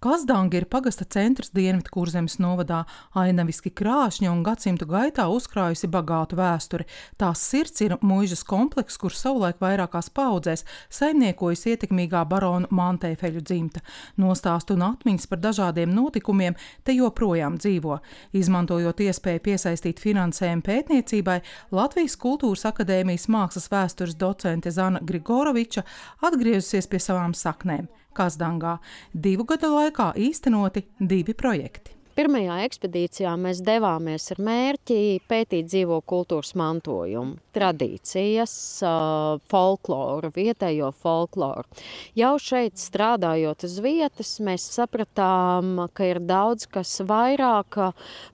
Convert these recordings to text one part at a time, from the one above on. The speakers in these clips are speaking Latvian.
Kazdanga ir pagasta centrs Dienvidkurzemes novadā, ainaviski krāšņa un gadsimtu gaitā uzkrājusi bagātu vēsturi. Tās sirds ir muižas komplekss, kur savulaik vairākās paudzēs saimniekojas ietekmīgā barona Mantēfeļu dzimta. Nostāstu un atmiņas par dažādiem notikumiem te joprojām dzīvo. Izmantojot iespēju piesaistīt finansējumu pētniecībai, Latvijas Kultūras akadēmijas mākslas vēstures docente Zana Grigoroviča atgriezusies pie savām saknēm. Kazdangā 2 gadu laikā īstenoti 2 projekti. Pirmajā ekspedīcijā mēs devāmies ar mērķi pētīt dzīvo kultūras mantojumu, tradīcijas, folkloru, vietējo folkloru. Jau šeit strādājot uz vietas, mēs sapratām, ka ir daudz kas vairāk,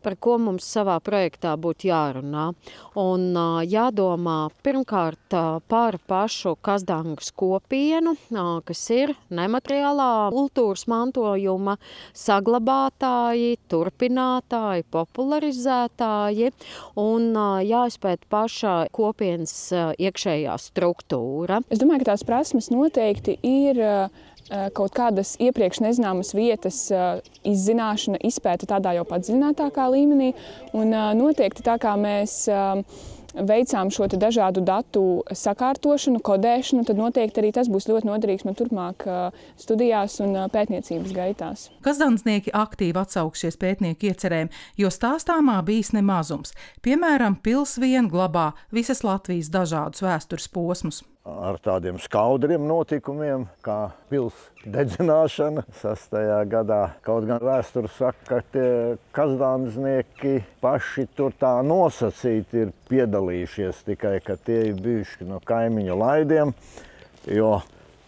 par ko mums savā projektā būtu jārunā. Un jādomā pirmkārt par pašu Kazdangas kopienu, kas ir nemateriālā kultūras mantojuma saglabātāji, turpinātāji, popularizētāji un jāizpēt pašā kopienas iekšējā struktūra. Es domāju, ka tās prasmes noteikti ir kaut kādas iepriekš nezināmas vietas izzināšana, izpēta tādā jau padziļinātākā līmenī. Un noteikti tā kā mēs veicām šo dažādu datu sakārtošanu, kodēšanu, tad noteikti arī tas būs ļoti noderīgs man turpmāk studijās un pētniecības gaitās. Kazdansnieki aktīvi atsaukšies pētnieku iecerēm, jo stāstāmā bijis nemazums. Piemēram, pils vien glabā visas Latvijas dažādus vēstures posmus. Ar tādiem skaudriem notikumiem, kā pils dedzināšana 6. gadā. Kaut gan vēsture saka, ka tie kazdansnieki paši tur tā nosacīti ir piedalījušies, tikai ka tie ir bijuši no kaimiņu laidiem, jo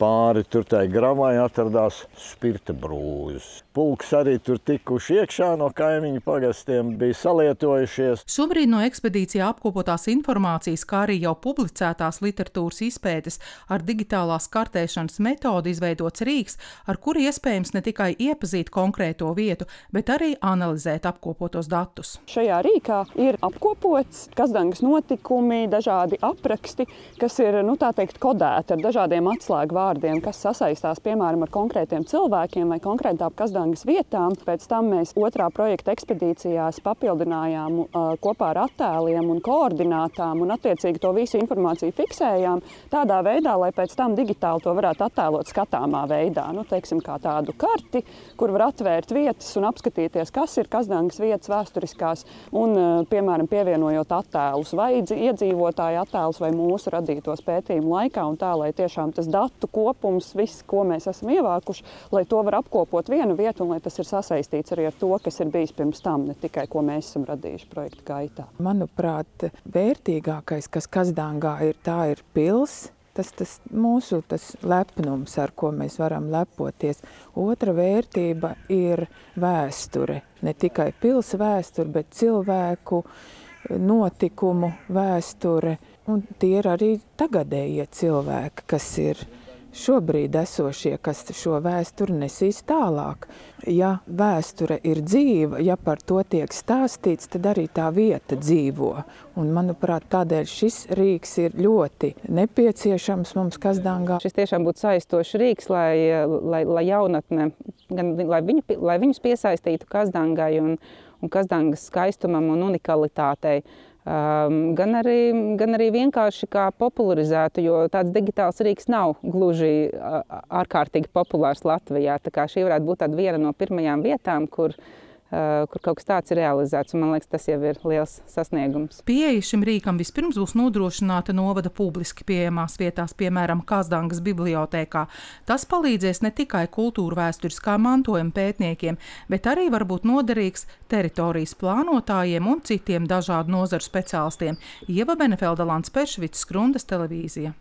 pāri tur tai gravai atradās spirta brūzes. Pulks arī tur tikuši iekšā no kaimiņu pagastiem, bija salietojušies. Šobrīd no ekspedīcijā apkopotās informācijas, kā arī jau publicētās literatūras izpētes ar digitālās kartēšanas metodu izveidots rīks, ar kuru iespējams ne tikai iepazīt konkrēto vietu, bet arī analizēt apkopotos datus. Šajā rīkā ir apkopots Kazdangas notikumi, dažādi apraksti, kas ir, tā teikt, kodēti ar dažādiem atslēgu vārdiem, kas sasaistās, piemēram, ar konkrētiem cilvēkiem vai konkrētām Kazdangas vietām. Pēc tam mēs otrā projekta ekspedīcijās papildinājām kopā ar attēliem un koordinātām un attiecīgi to visu informāciju fiksējām tādā veidā, lai pēc tam digitāli to varētu attēlot skatāmā veidā. Teiksim, kā tādu karti, kur var atvērt vietas un apskatīties, kas ir Kazdangas vietas vēsturiskās un, piemēram, pievienojot attēlus vai iedzīvotāju attēlus vai mūsu radītos pētījumu laikā un tā, lai tiešām tas datu kopums, viss, ko mēs esam ievākuši, lai to var apkopot vienu vietu un lai tas ir sasaistīts arī ar to, kas ir bijis pirms tam, ne tikai ko mēs esam radījuši projekta gaitā. Manuprāt, vērtīgākais, kas Kazdangā ir, tā ir pils. Tas mūsu lepnums, ar ko mēs varam lepoties. Otra vērtība ir vēsture. Ne tikai pils vēsture, bet cilvēku notikumu vēsture. Un tie ir arī tagadējie cilvēki, kas ir šobrīd esošie, kas šo vēsturi nesīs tālāk. Ja vēsture ir dzīva, ja par to tiek stāstīts, tad arī tā vieta dzīvo. Un, manuprāt, tādēļ šis rīks ir ļoti nepieciešams mums Kazdangā. Šis tiešām būtu saistošs rīks, lai jaunatne, lai viņus piesaistītu Kazdangai un Kazdangas skaistumam un unikalitātei. Gan arī vienkārši kā popularizētu, jo tāds digitāls rīks nav gluži ārkārtīgi populārs Latvijā. Tā kā šī varētu būt viena no pirmajām vietām, kur kaut kas tāds ir realizēts, un man liekas, tas jau ir liels sasniegums. Pieeja šim rīkam vispirms būs nodrošināta novada publiski pieejamās vietās, piemēram, Kazdangas bibliotēkā. Tas palīdzēs ne tikai kultūra vēsturiskā mantojuma pētniekiem, bet arī var būt noderīgs teritorijas plānotājiem un citiem dažādu nozaru speciālistiem. Ieva Benefelda, Lants Peršvics, Skrundas televīzija.